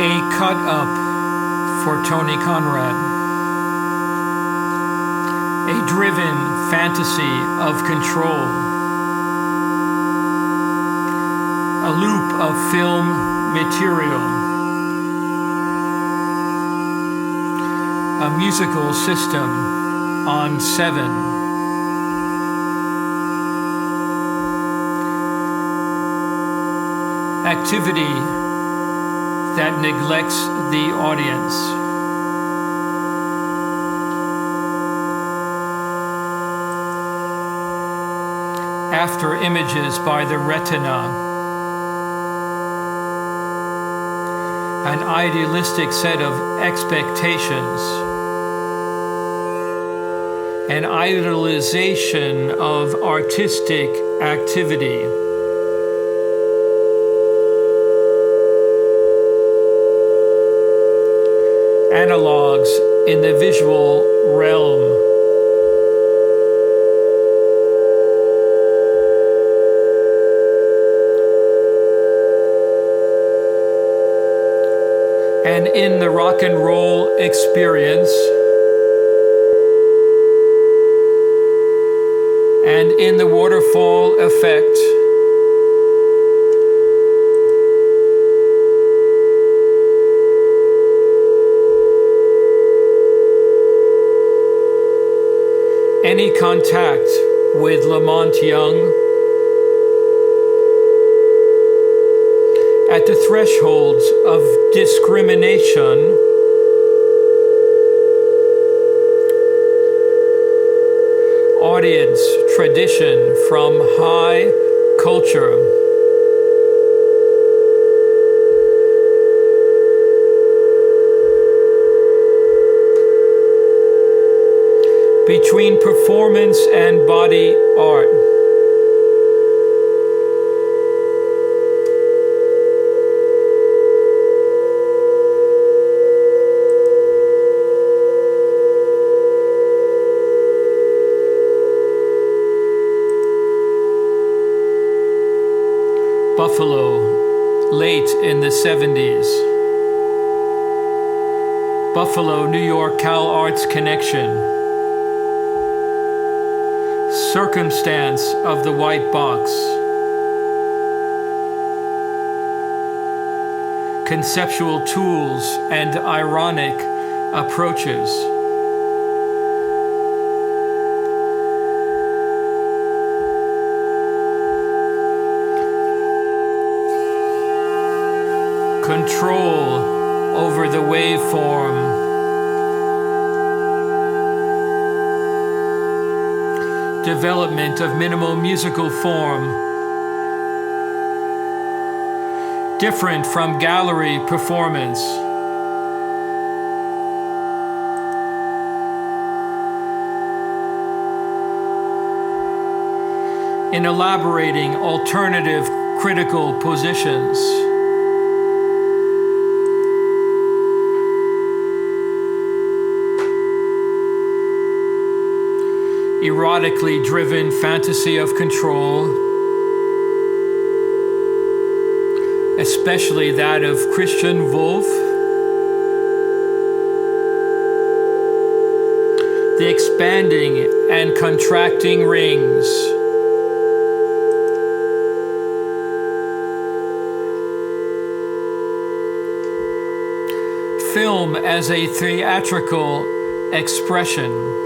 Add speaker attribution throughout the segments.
Speaker 1: A cut up for Tony Conrad. A driven fantasy of control. A loop of film material. A musical system on 7. Activity that neglects the audience. After images by the retina. An idealistic set of expectations. An idealization of artistic activity. Analogues in the visual realm. And in the rock and roll experience, and in the waterfall effect, any contact with Monte Young at the thresholds of discrimination, audience tradition from high culture, between performance and body art. Buffalo, late in the 70s. Buffalo, New York, Cal Arts connection. Circumstance of the white box. Conceptual tools and ironic approaches. Control over the waveform. Development of minimal musical form, different from gallery performance. In elaborating alternative critical positions. Erotically driven fantasy of control, especially that of Christian Wolff, the expanding and contracting rings, film as a theatrical expression.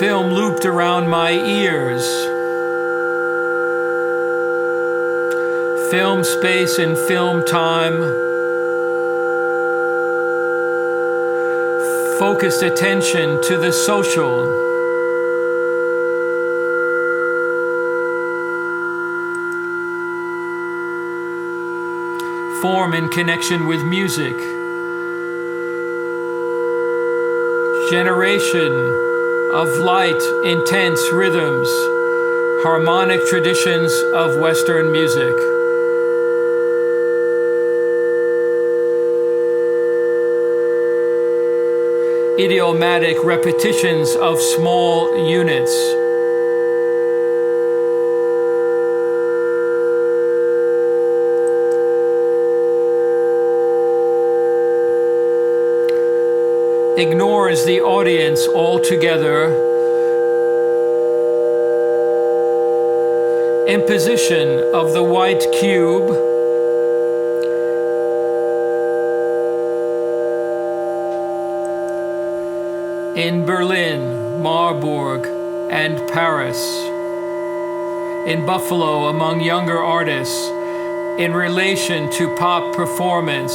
Speaker 1: Film looped around my ears. Film space and film time. Focused attention to the social. Form in connection with music. Generation of light, intense rhythms, harmonic traditions of Western music. idiomatic repetitions of small units. Ignores the audience altogether. Imposition of the white cube. In Berlin, Marburg, and Paris. In Buffalo, among younger artists, in relation to pop performance.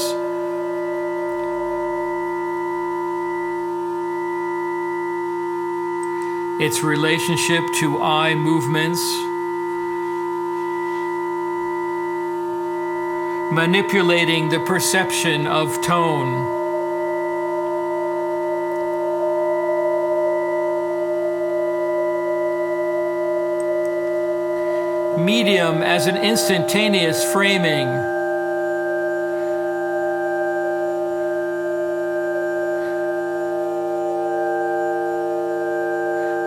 Speaker 1: Its relationship to eye movements. Manipulating the perception of tone. Medium as an instantaneous framing.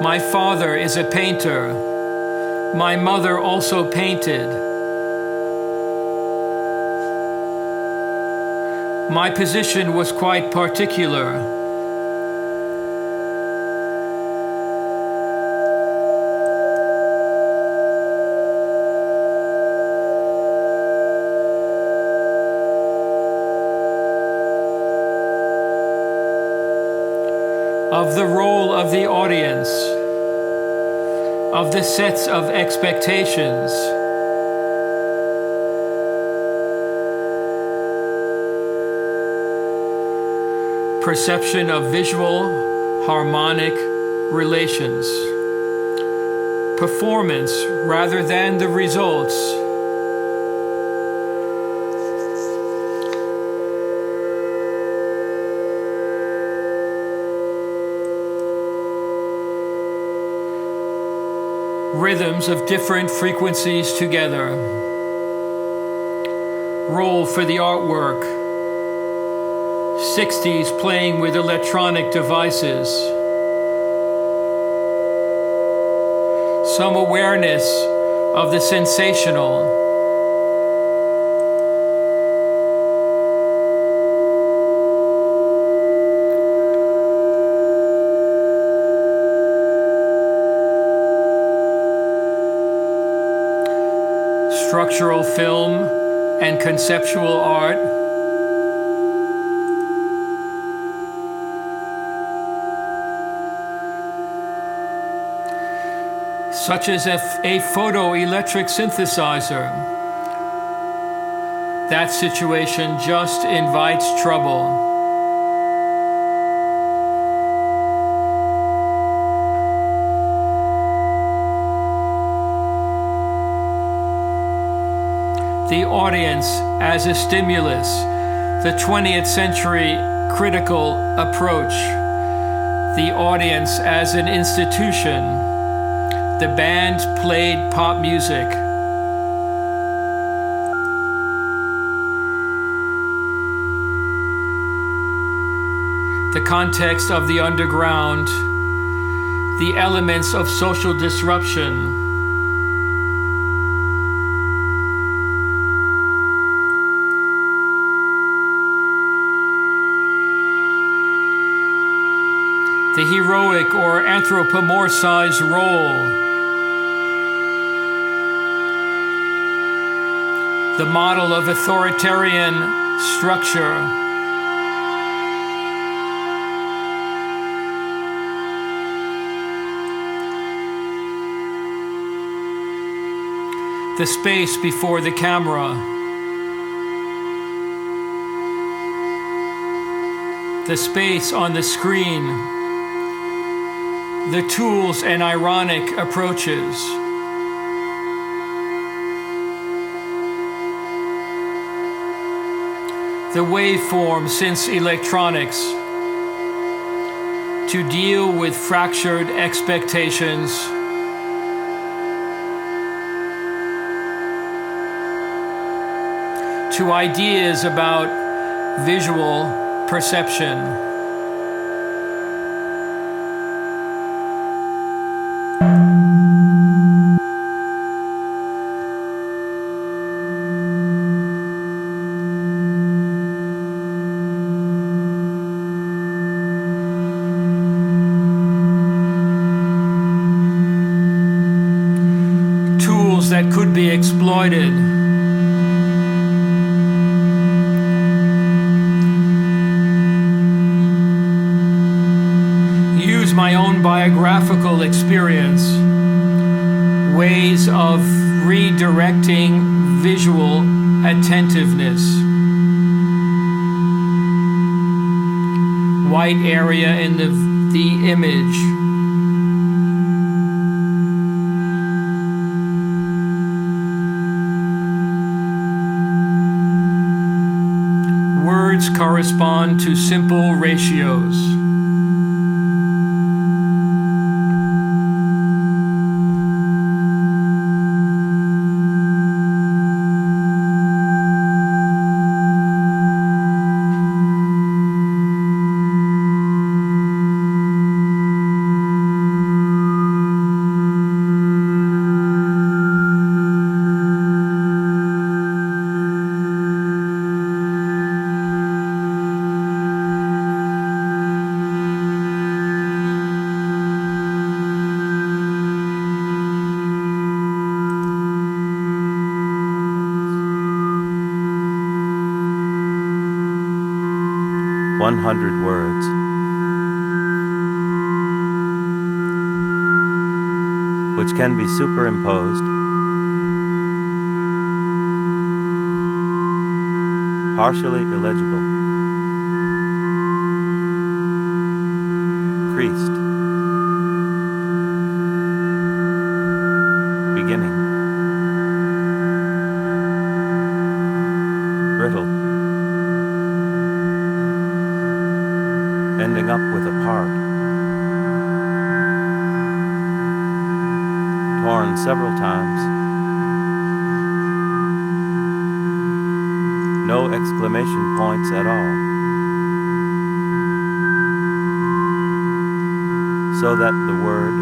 Speaker 1: My father is a painter. My mother also painted. My position was quite particular. Of the role of the audience, of the sets of expectations, perception of visual, harmonic relations, performance rather than the results, rhythms of different frequencies together, role for the artwork, 60s playing with electronic devices, some awareness of the sensational, structural film and conceptual art, such as a photoelectric synthesizer. That situation just invites trouble. The audience as a stimulus, the 20th century critical approach. The audience as an institution. The band played pop music. The context of the underground. The elements of social disruption. The heroic or anthropomorphized role. The model of authoritarian structure. The space before the camera. The space on the screen. The tools and ironic approaches. The waveform since electronics. To deal with fractured expectations. To ideas about visual perception. exploited. Use my own biographical experience, ways of redirecting visual attentiveness. White area in the image. Words correspond to simple ratios.
Speaker 2: Words. Which can be superimposed, partially illegible, creased, beginning, brittle, ending up with a part, torn several times, no exclamation points at all, so that the word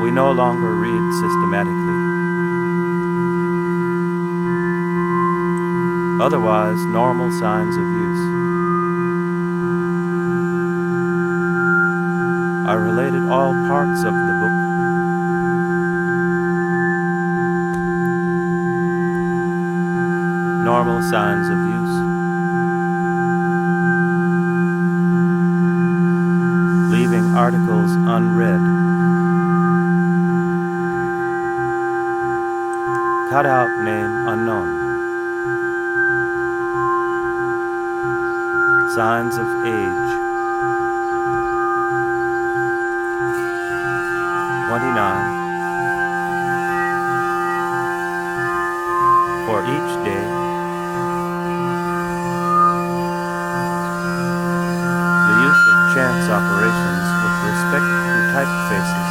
Speaker 2: we no longer read systematically. Otherwise, normal signs of use. I related all parts of the book. Normal signs of use. Leaving articles unread. Cut out name unknown. Signs of age. 29. For each day. The use of chance operations with respect to typefaces.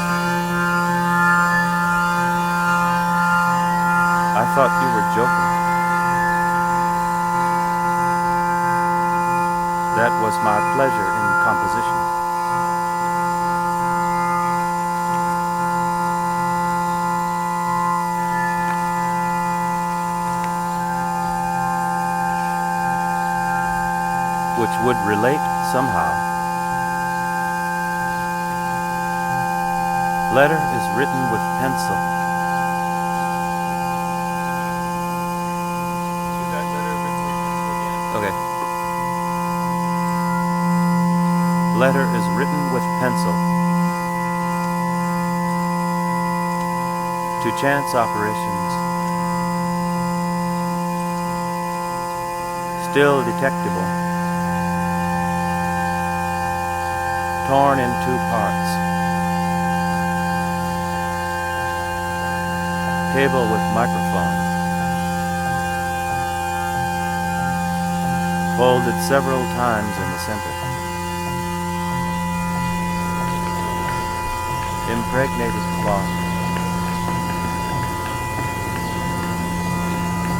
Speaker 2: I thought you were joking. That was my pleasure in composition. Which would relate somehow. Letter is written with pencil. Okay. Letter is written with pencil. To chance operations. Still detectable. Torn in two parts. Table with microphone. Folded several times in the center. Impregnated cloth.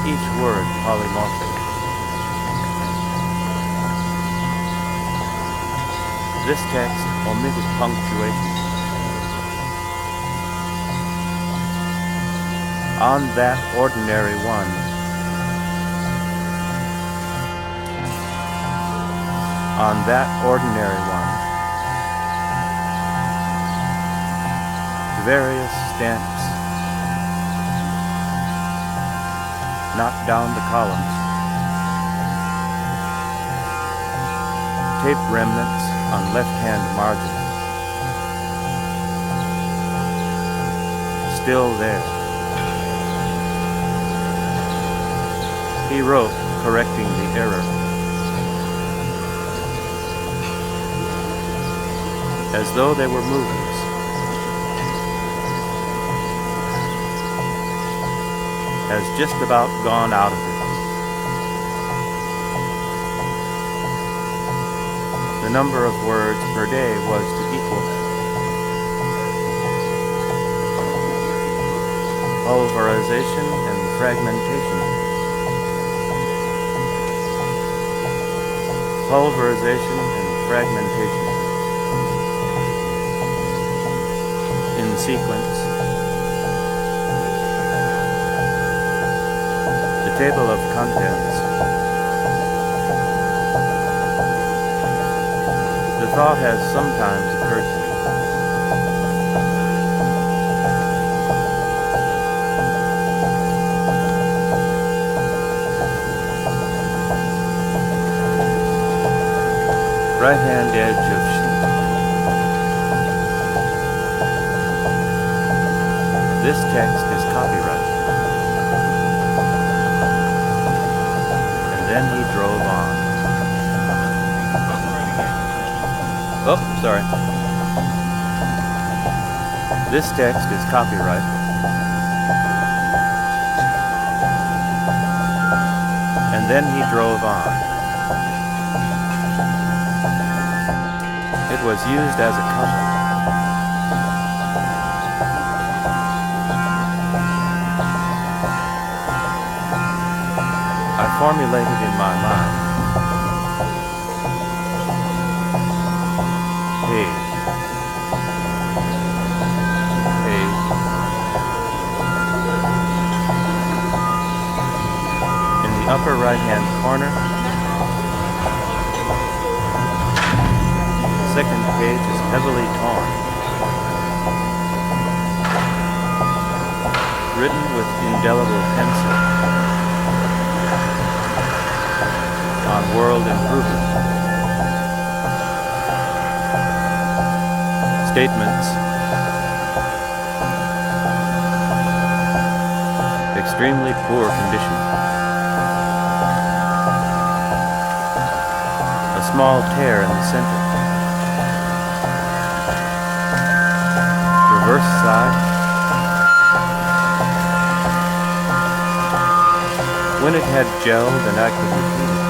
Speaker 2: Each word polymorphic. This text omitted punctuation. On that ordinary one. On that ordinary one. various stamps, knocked down the columns, tape remnants on left-hand margin, still there. He wrote, correcting the error, as though they were movies. Has just about gone out of it. The number of words per day was to equal pulverization and fragmentation. Pulverization and fragmentation. In sequence. The table of contents. The thought has sometimes occurred to me. Right-hand edge of sheet. This text is copyright. And then he drove on. Oh, sorry. This text is copyright. And then he drove on. It was used as a cover. I formulated in my mind, page, page, in the upper right-hand corner. Second page is heavily torn. Written with indelible pencil on world improvement. Statements. Extremely poor condition. A small tear in the center. Reverse side. When it had gelled and I could repeat it.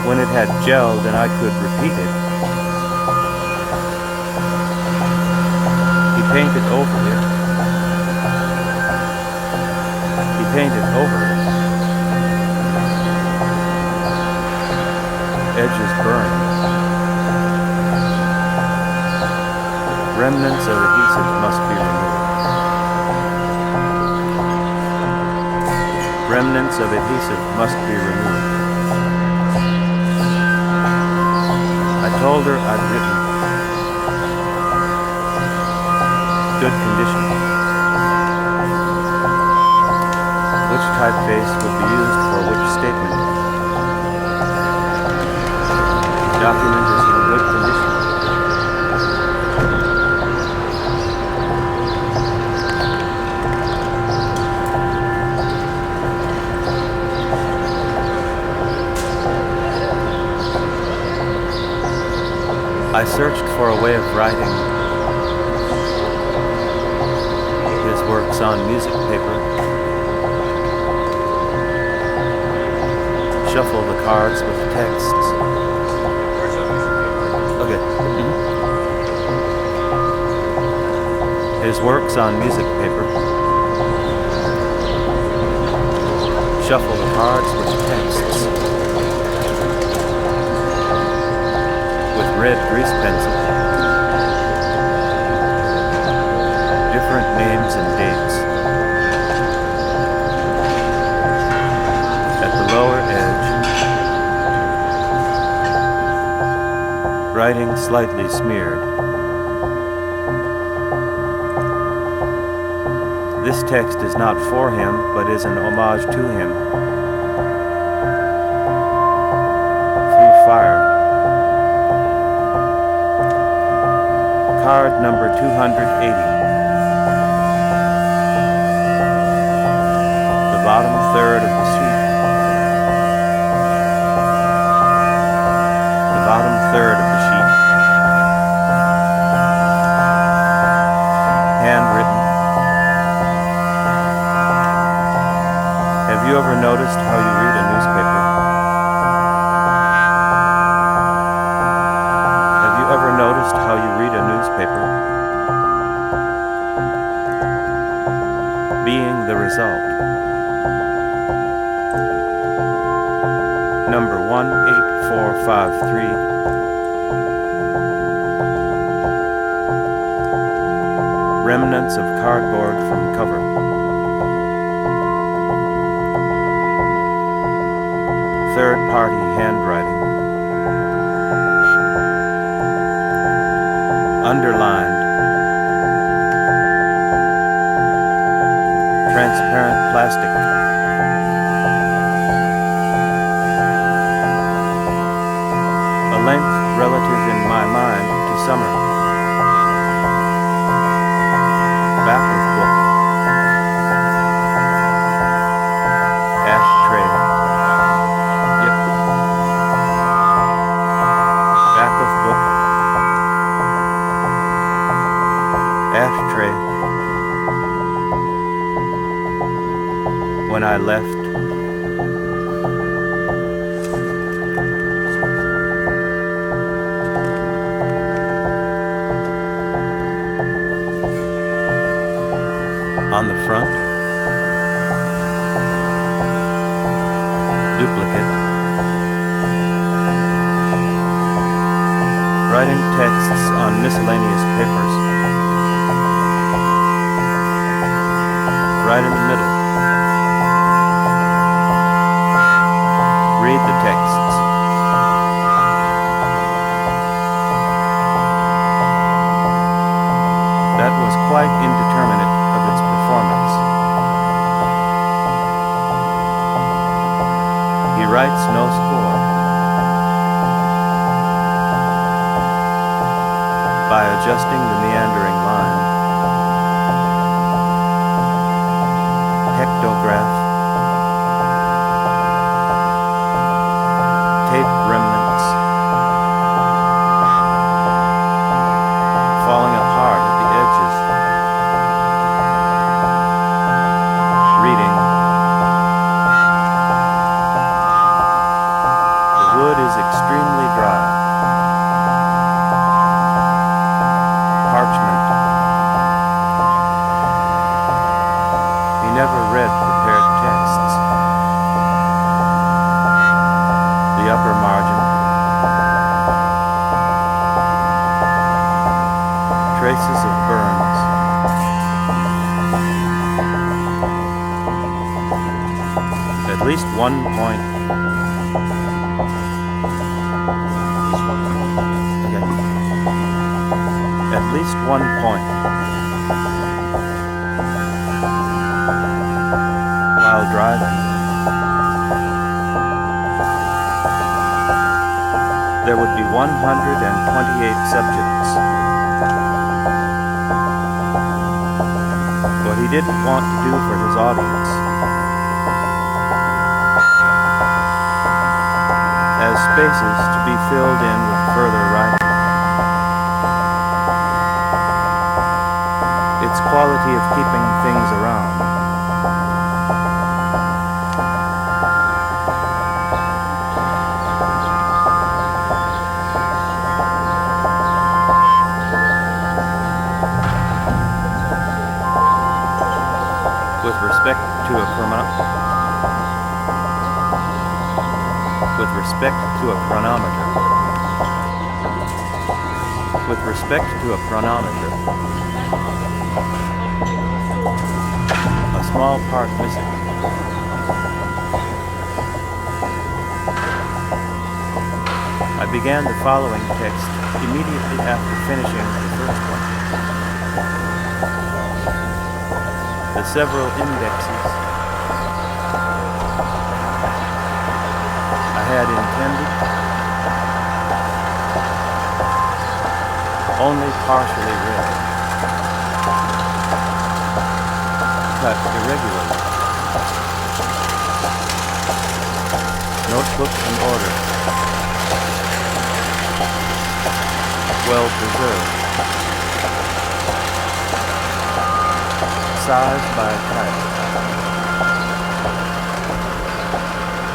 Speaker 2: When it had gelled and I could repeat it. He painted over it. He painted over it. Edges burned. Remnants of adhesive must be removed. Remnants of adhesive must be removed. I told her I'd written. Good condition. Which typeface would be used for which statement? The document is in good condition. I searched for a way of writing his works on music paper. Shuffle the cards with texts. Okay. His works on music paper. Shuffle the cards with texts. With red grease pencil. Different names and dates. At the lower edge, Writing slightly smeared. This text is not for him, but is an homage to him. Through fire. Card number 280. The bottom third of the sheet. The bottom third of the sheet. Handwritten. Have you ever noticed how you read a newspaper? Have you ever noticed how you read a newspaper? Being the result. Number 18453. Remnants of cardboard from cover. Third-party handwriting. Underlined. Transparent plastic. A length relative in my mind to summer. Back of book. Ashtray. Yep. Back of book. Ashtray. When I left. On the front, duplicate, writing texts on miscellaneous papers, right in the middle, read the texts, that was quite indeterminate of its performance. He writes no score. By adjusting the meandering line. Hectograph. Tape remnants. Falling apart at the edges. Reading. The wood is extremely dry. Parchment. He never read prepared texts. The upper margin. Traces of burns. At least 1 point. Okay. At least 1 point. While driving. There would be 128 subjects. What he didn't want to do for his audience. As spaces to be filled in with further writing. Its quality of keeping things around. With respect to a chronometer. With respect to a chronometer. With respect to a chronometer. A small part missing. I began the following text immediately after finishing the first one. The several indexes I had intended only partially read, cut irregularly, notebook in order, well preserved, size by type,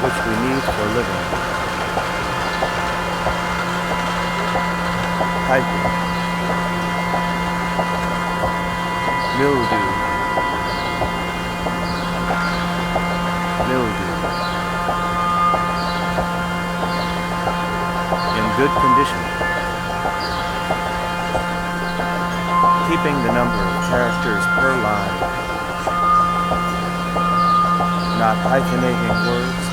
Speaker 2: which we need for living, typing, mildew, in good condition, keeping the number of characters per line, not hyphenating words,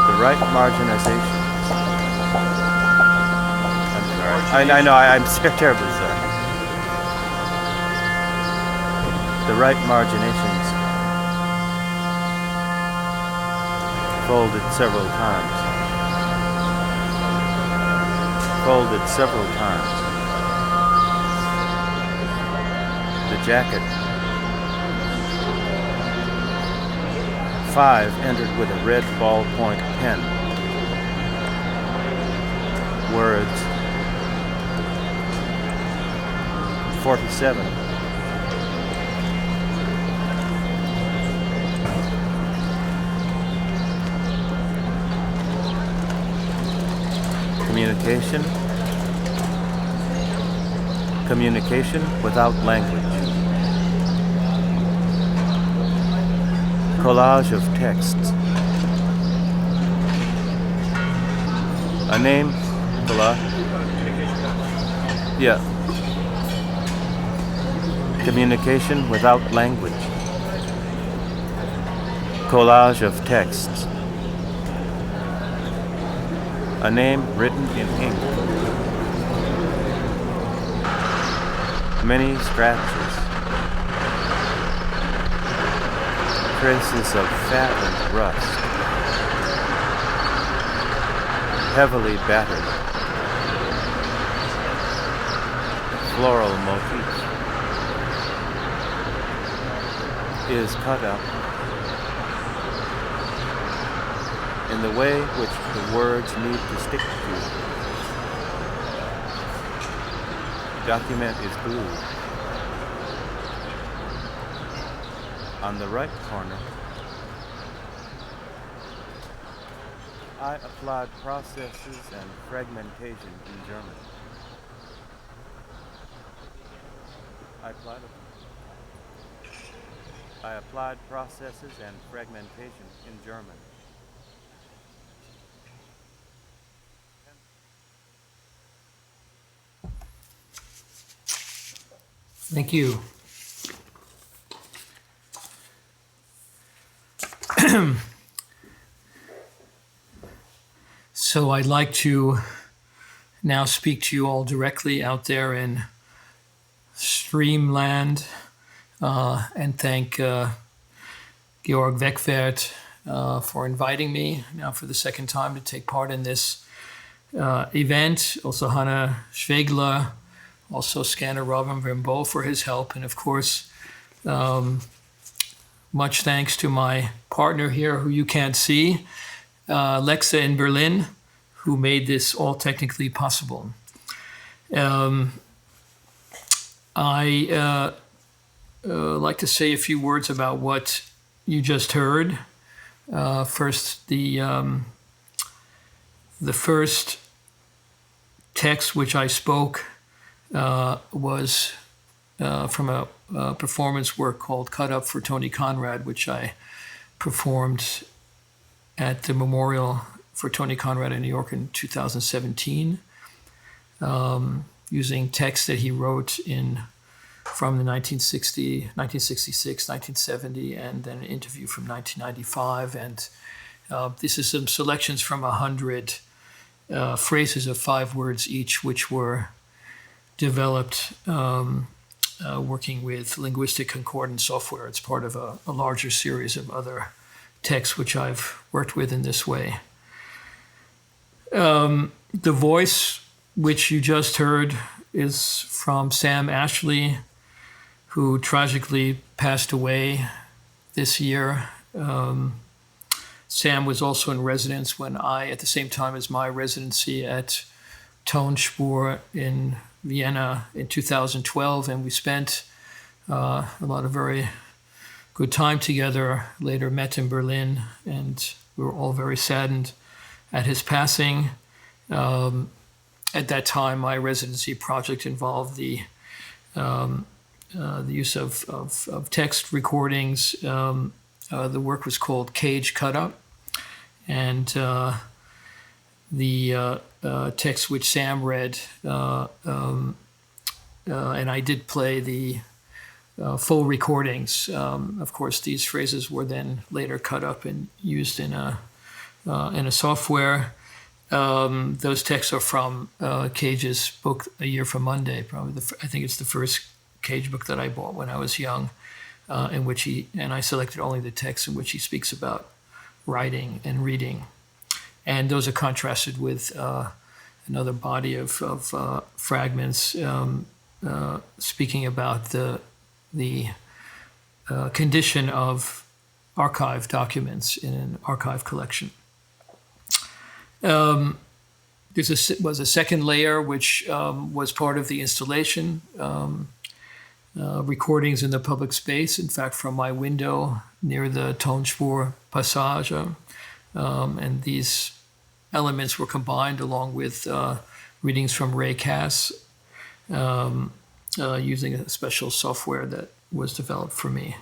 Speaker 2: the right marginizations. I'm sorry. I know, I'm terribly sorry. The right marginations. Folded several times. The jacket. 5 entered with a red ballpoint pen. Words. 47. Communication without language. Collage of texts. A name, Communication without language. Collage of texts. A name written in ink. Many scratches. Traces of fat and rust. Heavily battered. Floral motif. Is cut up in the way which the words need to stick to. Document is glued. On the right corner, I applied processes and fragmentation in German. I applied processes and fragmentation in German.
Speaker 1: Thank you. So I'd like to now speak to you all directly out there in Streamland and thank Georg Wegwert for inviting me now for the second time to take part in this event. Also Hannah Schwegler, also Scanner Robin Vermbo for his help. And of course, much thanks to my partner here who you can't see, Lexa in Berlin, who made this all technically possible. I like to say a few words about what you just heard. First, the first text which I spoke was from a performance work called Cut Up for Tony Conrad, which I performed at the Memorial for Tony Conrad in New York in 2017, using text that he wrote in from the 1966, 1970, and then an interview from 1995. And this is some selections from 100 phrases of 5 words each, which were developed working with linguistic concordance software. It's part of a larger series of other texts which I've worked with in this way. The voice which you just heard is from Sam Ashley, who tragically passed away this year. Sam was also in residence when at the same time as my residency at Tonspur in Vienna in 2012, and we spent a lot of very good time together, later met in Berlin, and we were all very saddened at his passing. At that time, my residency project involved the use of text recordings. The work was called Cage Cut Up, and the text which Sam read, and I did play the full recordings. Of course, these phrases were then later cut up and used in a software. Those texts are from Cage's book, A Year from Monday. Probably, I think it's the first Cage book that I bought when I was young, in which I selected only the texts in which he speaks about writing and reading. And those are contrasted with another body of fragments speaking about the condition of archive documents in an archive collection. There was a second layer which was part of the installation, recordings in the public space, in fact, from my window near the Tonspur Passage. And these elements were combined along with readings from Ray Cass, using a special software that was developed for me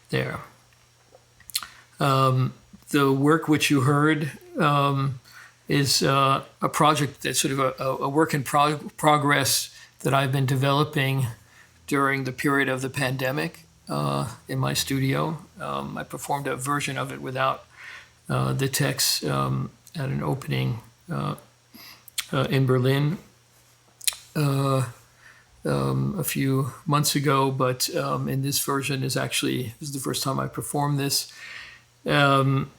Speaker 1: there. The work which you heard is a project that's sort of a work in progress that I've been developing during the period of the pandemic in my studio. I performed a version of it without the text at an opening in Berlin a few months ago, but in this version this is the first time I performed this. And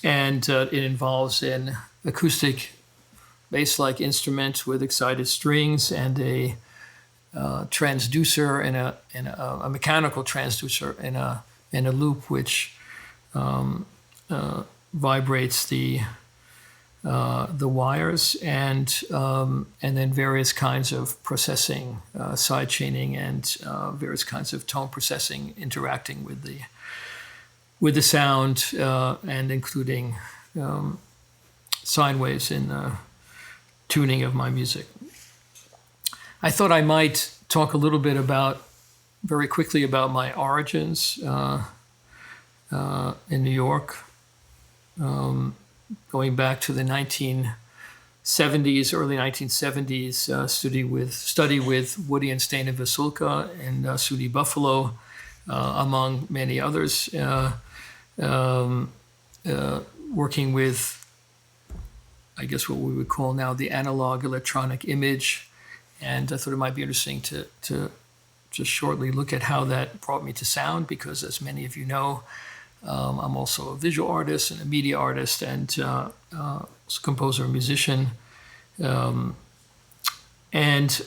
Speaker 1: it involves an acoustic bass-like instrument with excited strings and a transducer and a mechanical transducer and a loop which vibrates the wires, and then various kinds of processing, side chaining, and various kinds of tone processing interacting with the sound, and including sine waves in the tuning of my music. I thought I might talk a little bit very quickly about my origins in New York, going back to the 1970s, early 1970s, study with Woody and Steina Vasulka and SUNY Buffalo, among many others, working with, I guess, what we would call now the analog electronic image. And I thought it might be interesting to just shortly look at how that brought me to sound, because as many of you know, I'm also a visual artist and a media artist and composer and musician. And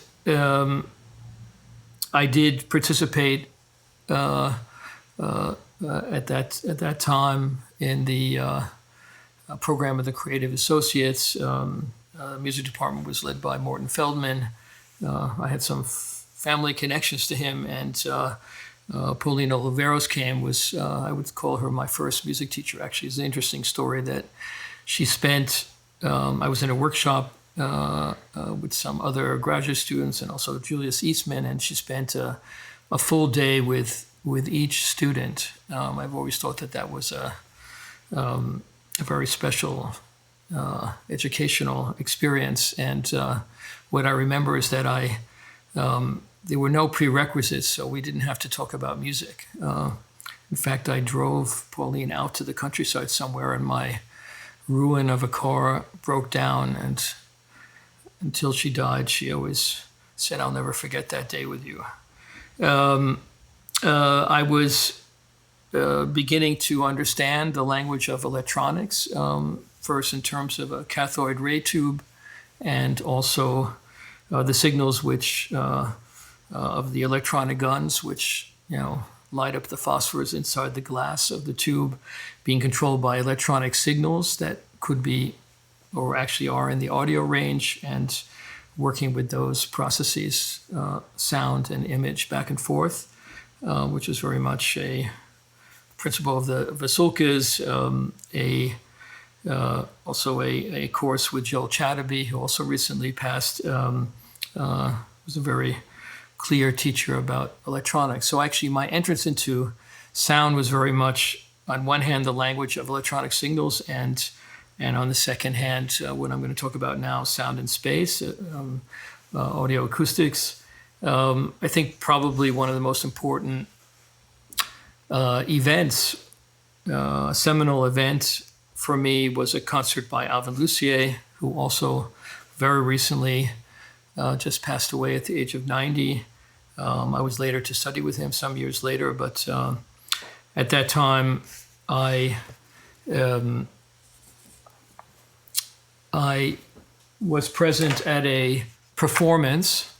Speaker 1: I did participate at that time in the program of the Creative Associates. The music department was led by Morton Feldman. I had some family connections to him, and Pauline Oliveros I would call her my first music teacher. Actually, it's an interesting story that she spent, I was in a workshop with some other graduate students and also Julius Eastman, and she spent a full day with each student. I've always thought that was a very special educational experience. And what I remember is that I there were no prerequisites, so we didn't have to talk about music. In fact, I drove Pauline out to the countryside somewhere, and my ruin of a car broke down, and until she died, she always said, "I'll never forget that day with you." I was beginning to understand the language of electronics, first in terms of a cathode ray tube, and also the signals which of the electronic guns, which light up the phosphors inside the glass of the tube, being controlled by electronic signals that could be, or actually are, in the audio range, and working with those processes, sound and image back and forth, which is very much a principle of the Vasulkas, also a course with Joel Chatterby, who also recently passed, was a very clear teacher about electronics. So actually my entrance into sound was very much, on one hand, the language of electronic signals, and on the second hand, what I'm going to talk about now, sound in space, audio acoustics. I think probably one of the most important events, seminal event for me, was a concert by Alvin Lucier, who also very recently just passed away at the age of 90. I was later to study with him some years later, but at that time I was present at a performance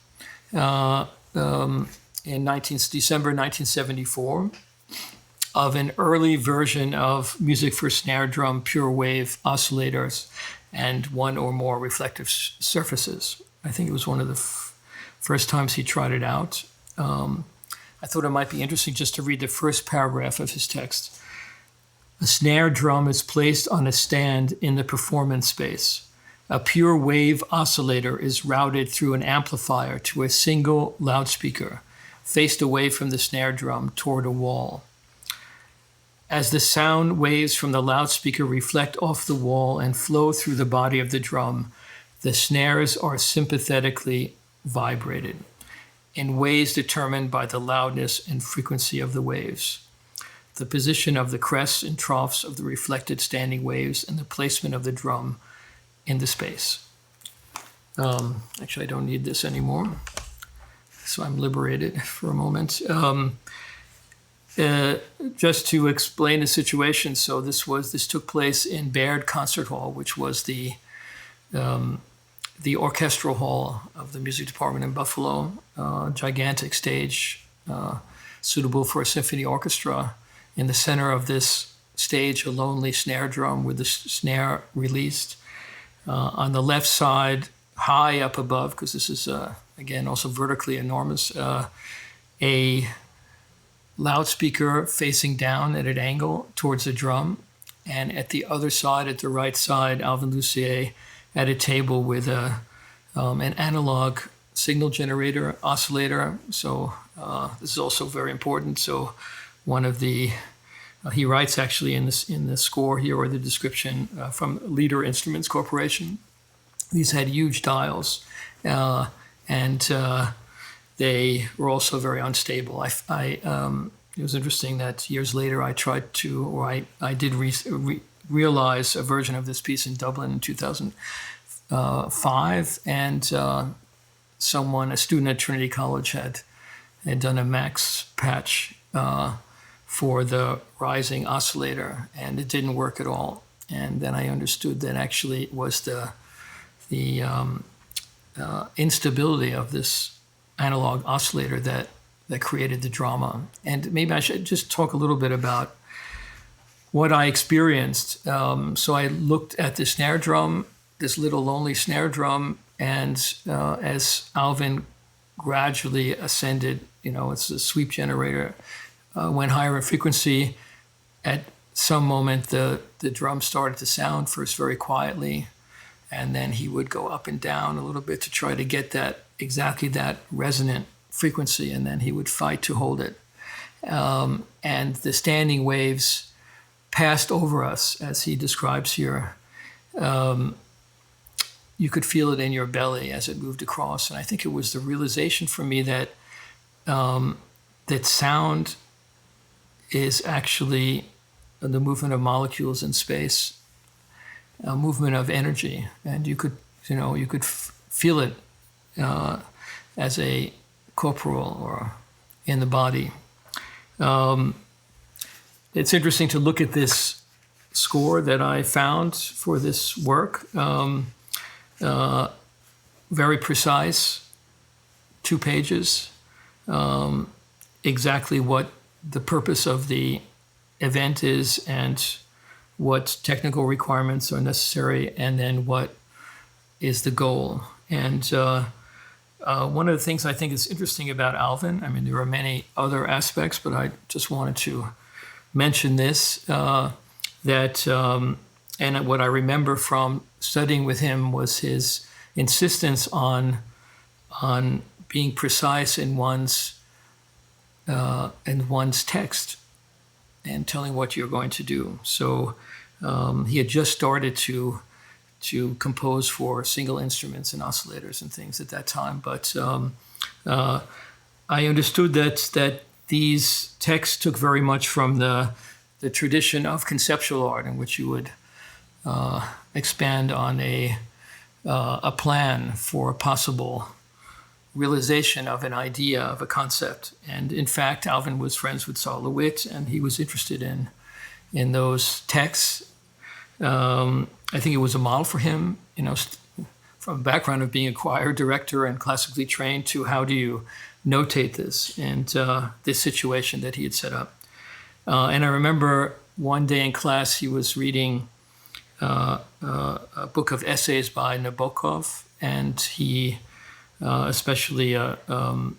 Speaker 1: in December 1974 of an early version of music for snare drum, pure wave oscillators, and one or more reflective surfaces. I think it was one of the first times he tried it out. I thought it might be interesting just to read the first paragraph of his text. A snare drum is placed on a stand in the performance space. A pure wave oscillator is routed through an amplifier to a single loudspeaker, faced away from the snare drum toward a wall. As the sound waves from the loudspeaker reflect off the wall and flow through the body of the drum, the snares are sympathetically vibrated in ways determined by the loudness and frequency of the waves, the position of the crests and troughs of the reflected standing waves, and the placement of the drum in the space. Actually, I don't need this anymore, so I'm liberated for a moment. Just to explain the situation, so this took place in Baird Concert Hall, which was the orchestral hall of the music department in Buffalo, gigantic stage suitable for a symphony orchestra. In the center of this stage, a lonely snare drum with the snare released. On the left side, high up above, because this is, again, also vertically enormous, a loudspeaker facing down at an angle towards the drum. And at the other side, at the right side, Alvin Lucier at a table with an analog signal generator oscillator. So this is also very important. So one of the, he writes actually in the score here, or the description from Leader Instruments Corporation. These had huge dials, and they were also very unstable. It was interesting that years later I tried to, or I did realize a version of this piece in Dublin in 2005, and a student at Trinity College had done a max patch for the rising oscillator, and it didn't work at all. And then I understood that actually it was the instability of this analog oscillator that created the drama. And maybe I should just talk a little bit about what I experienced. So I looked at the snare drum, this little lonely snare drum, and as Alvin gradually ascended, it's a sweep generator, went higher in frequency. At some moment, the drum started to sound first very quietly, and then he would go up and down a little bit to try to get exactly that resonant frequency, and then he would fight to hold it. And the standing waves passed over us, as he describes here. You could feel it in your belly as it moved across. And I think it was the realization for me that that sound is actually the movement of molecules in space, a movement of energy, and you could feel it as a corporal or in the body. It's interesting to look at this score that I found for this work. Very precise, 2 pages, exactly what the purpose of the event is and what technical requirements are necessary, and then what is the goal. And one of the things I think is interesting about Alvin, I mean, there are many other aspects, but I just wanted to mention this, and what I remember from studying with him was his insistence on being precise in one's text and telling what you're going to do. So he had just started to compose for single instruments and oscillators and things at that time, but I understood that these texts took very much from the tradition of conceptual art, in which you would expand on a plan for a possible realization of an idea, of a concept. And in fact, Alvin was friends with Saul LeWitt, and he was interested in those texts. I think it was a model for him, from a background of being a choir director and classically trained, to how do you notate this, and this situation that he had set up. And I remember one day in class he was reading a book of essays by Nabokov, and he especially an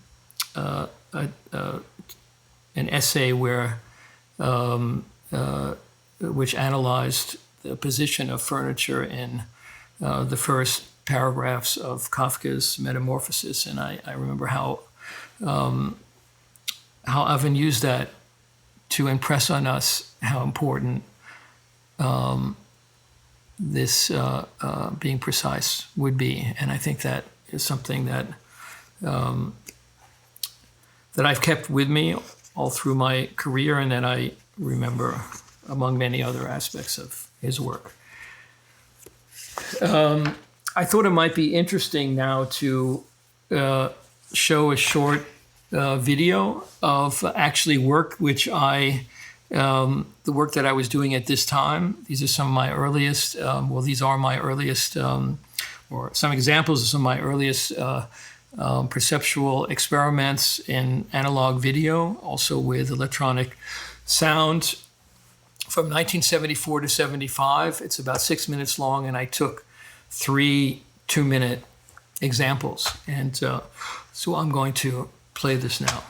Speaker 1: essay which analyzed the position of furniture in the first paragraphs of Kafka's Metamorphosis, and I remember how Alvin used that to impress on us how important this being precise would be. And I think that is something that I've kept with me all through my career, and that I remember among many other aspects of his work. I thought it might be interesting now to show a short video of actually work which the work that I was doing at this time. These are some of my earliest, these are my earliest, or some examples of some of my earliest perceptual experiments in analog video, also with electronic sound, from 1974 to 75. It's about 6 minutes long, and I took 3 2-minute examples. And so I'm going to play this now.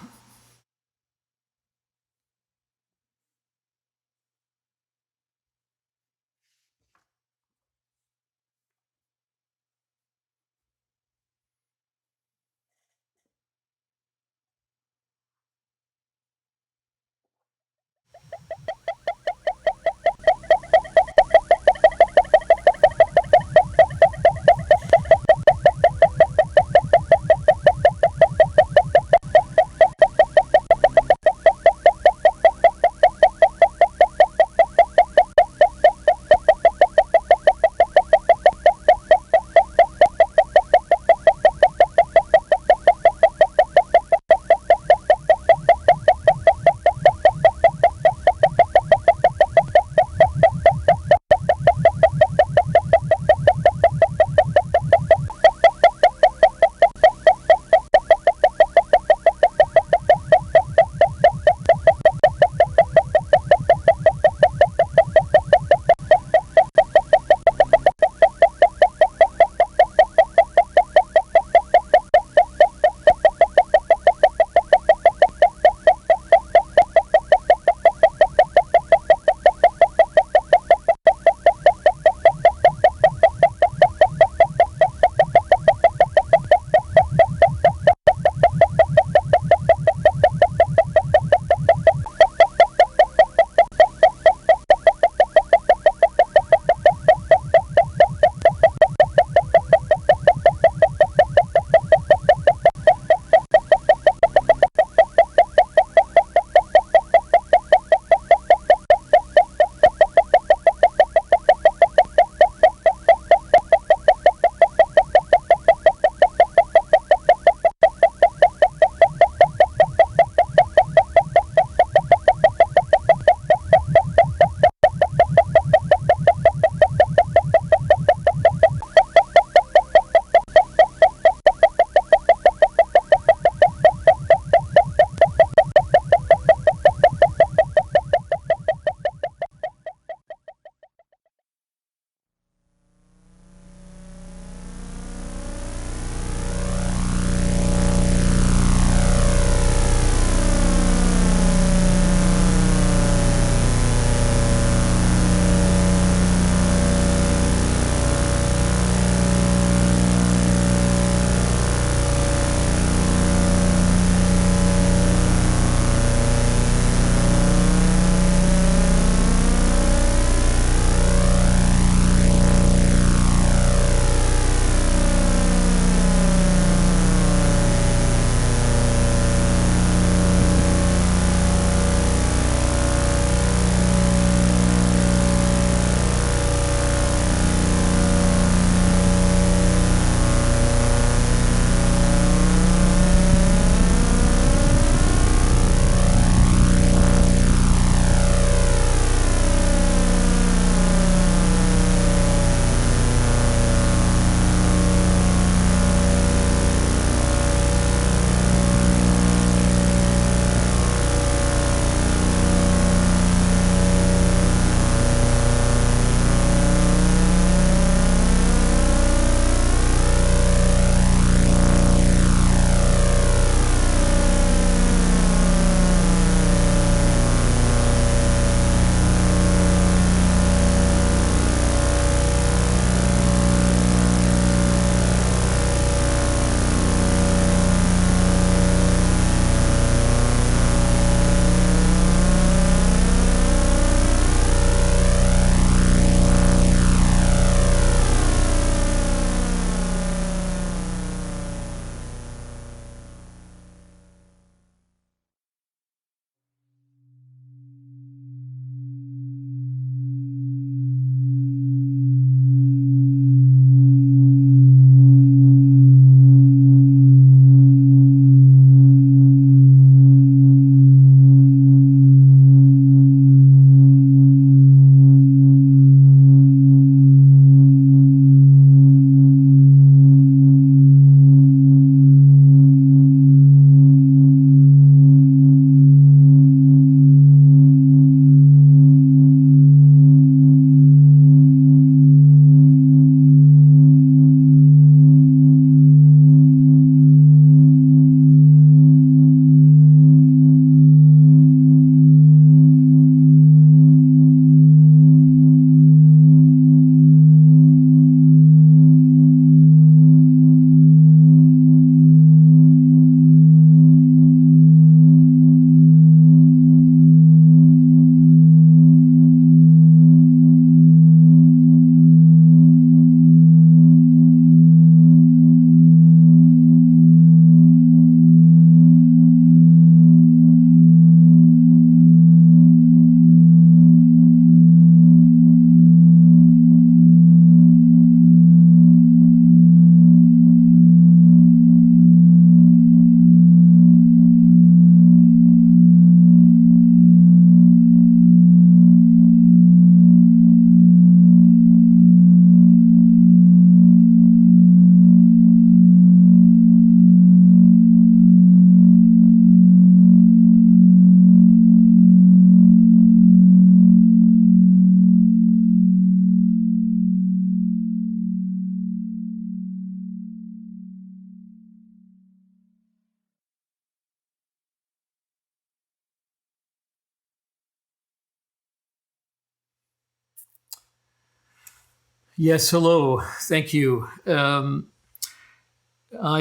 Speaker 1: Yes, hello. Thank you. I've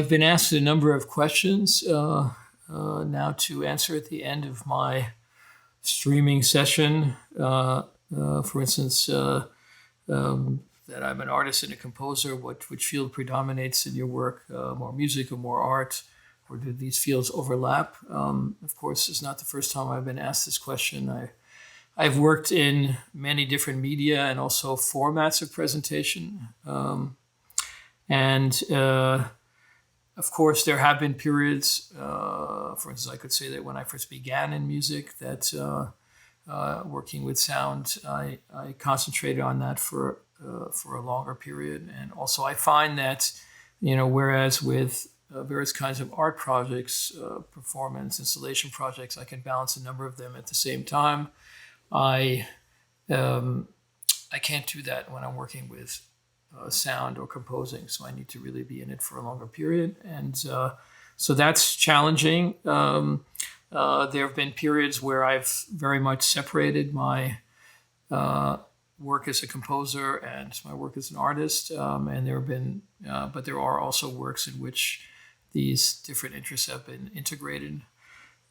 Speaker 1: been asked a number of questions now to answer at the end of my streaming session. For instance, that I'm an artist and a composer. Which field predominates in your work? More music or more art? Or do these fields overlap? Of course, it's not the first time I've been asked this question. I've worked in many different media and also formats of presentation. And of course, there have been periods, for instance, I could say that when I first began in music, that working with sound, I concentrated on that for a longer period. And also I find that, whereas with various kinds of art projects, performance, installation projects, I can balance a number of them at the same time. I can't do that when I'm working with sound or composing, so I need to really be in it for a longer period, and so that's challenging. There have been periods where I've very much separated my work as a composer and my work as an artist, and there have been, but there are also works in which these different interests have been integrated.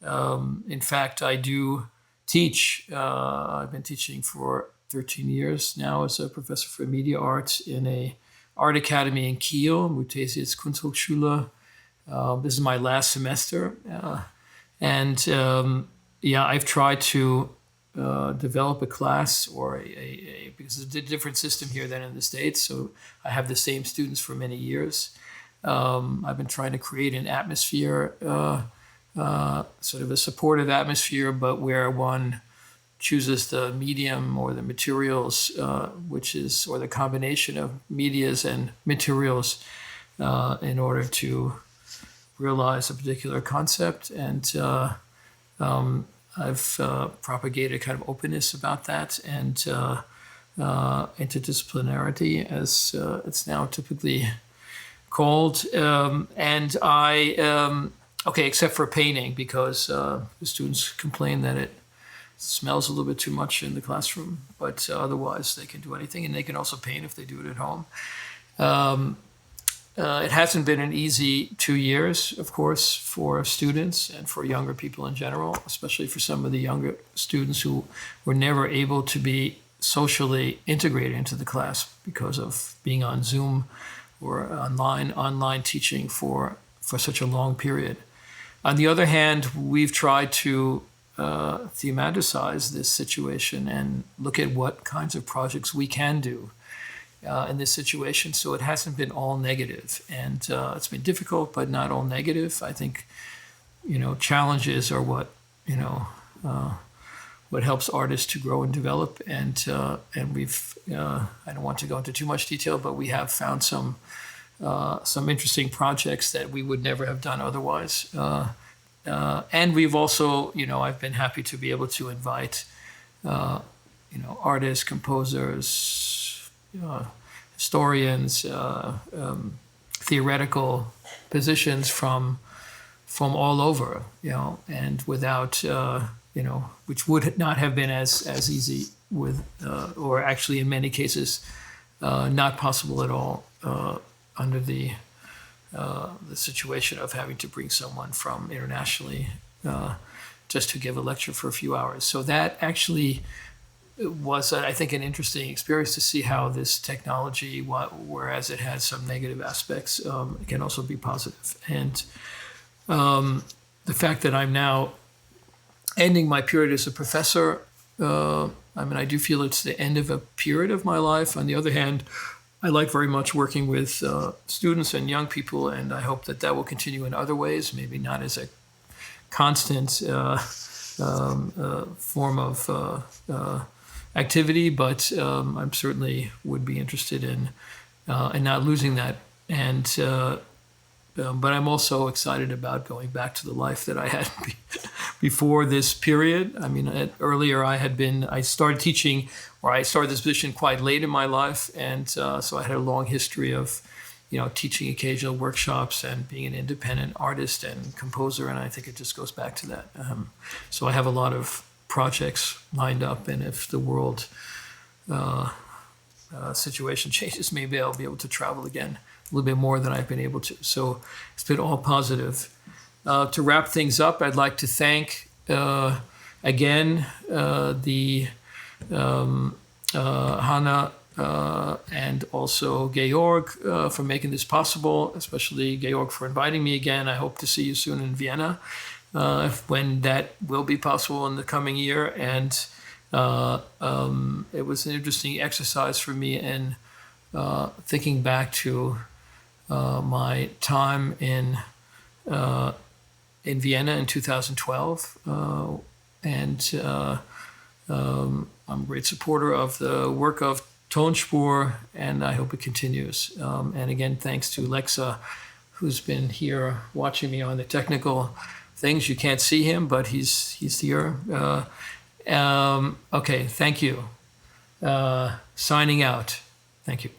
Speaker 1: In fact, I do teach. I've been teaching for 13 years now as a professor for media arts in a art academy in Kiel, Muthesius Kunsthochschule. This is my last semester. And I've tried to develop a class or because it's a different system here than in the States. So I have the same students for many years. I've been trying to create an atmosphere, sort of a supportive atmosphere, but where one chooses the medium or the materials, or the combination of medias and materials in order to realize a particular concept. And I've propagated kind of openness about that and interdisciplinarity, as it's now typically called. And I, except for painting, because the students complain that it smells a little bit too much in the classroom, but otherwise they can do anything, and they can also paint if they do it at home. It hasn't been an easy 2 years, of course, for students and for younger people in general, especially for some of the younger students who were never able to be socially integrated into the class because of being on Zoom or online teaching for such a long period. On the other hand, we've tried to thematicize this situation and look at what kinds of projects we can do in this situation. So it hasn't been all negative, and it's been difficult, but not all negative. I think, challenges are what helps artists to grow and develop. And we've, I don't want to go into too much detail, but we have found some interesting projects that we would never have done otherwise. And we've also, I've been happy to be able to invite, artists, composers, historians, theoretical positions from all over, and without, which would not have been as easy with, or actually in many cases, not possible at all under the situation of having to bring someone from internationally just to give a lecture for a few hours. So that actually was, I think, an interesting experience to see how this technology, whereas it has some negative aspects, it can also be positive. And the fact that I'm now ending my period as a professor, I do feel it's the end of a period of my life. On the other hand, I like very much working with students and young people, and I hope that will continue in other ways, maybe not as a constant form of activity, but I certainly would be interested in not losing that. And but I'm also excited about going back to the life that I had before this period. Earlier I started teaching, or I started this position quite late in my life, and so I had a long history of, teaching occasional workshops and being an independent artist and composer, and I think it just goes back to that. So I have a lot of projects lined up, and if the world situation changes, maybe I'll be able to travel again a little bit more than I've been able to. So it's been all positive. To wrap things up, I'd like to thank again the Hannah and also Georg for making this possible, especially Georg for inviting me again. I hope to see you soon in Vienna when that will be possible in the coming year. And it was an interesting exercise for me in thinking back to my time in Vienna in 2012. I'm a great supporter of the work of Tonspur, and I hope it continues. And again, thanks to Lexa, who's been here watching me on the technical things. You can't see him, but he's here. Okay, thank you. Signing out. Thank you.